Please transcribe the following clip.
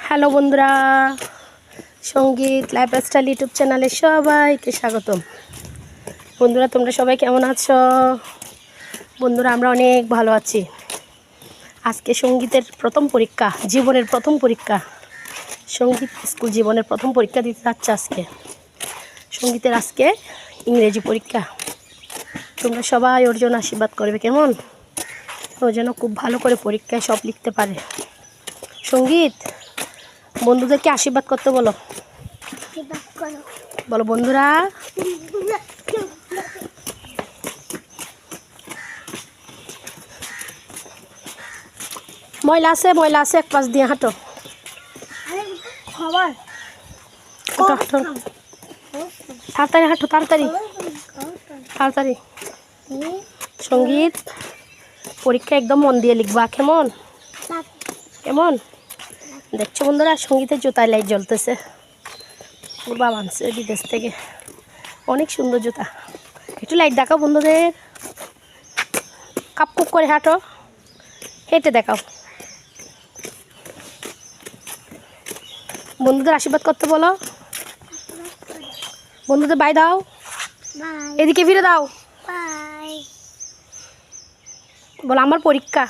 Hello বন্ধুরা, সঙ্গীত lifestyle YouTube চ্যানেলে সবাইকে স্বাগতম। বন্ধুরা, তোমরা সবাই কেমন আছো? বন্ধুরা, আমরা অনেক ভালো আছি। আজকে সঙ্গীতের প্রথম পরীক্ষা, জীবনের প্রথম পরীক্ষা। সঙ্গীত স্কুল জীবনের প্রথম পরীক্ষা দিতে যাচ্ছে আজকে। সঙ্গীতের আজকে ইংরেজি পরীক্ষা। তোমরা সবাই ওর জন্য আশীর্বাদ করবে, কেমন? ও যেন খুব ভালো করে পরীক্ষায় সব লিখতে পারে। সঙ্গীত, বন্ধুদেরকে আশীর্বাদ করতে বলো। বলো বন্ধুরা। ময়লা আছে এক পাশ দিয়ে হাঁটো। তাড়াতাড়ি হাঁটো, তাড়াতাড়ি। সঙ্গীত, পরীক্ষা একদম মন দিয়ে লিখবা, কেমন? কেমন দেখছো বন্ধুরা? সঙ্গীতের জুতায় লাইট জ্বলতেছে। ওর বাবা আনছে বিদেশ থেকে, অনেক সুন্দর জুতা। একটু লাইট দেখাও বন্ধুদের। কাপ কুপ করে হাঁটো, হেঁটে দেখাও। বন্ধুদের আশীর্বাদ করতে বলো। বন্ধুদের বাই দাও, এদিকে ফিরে দাও। বলো আমার পরীক্ষা।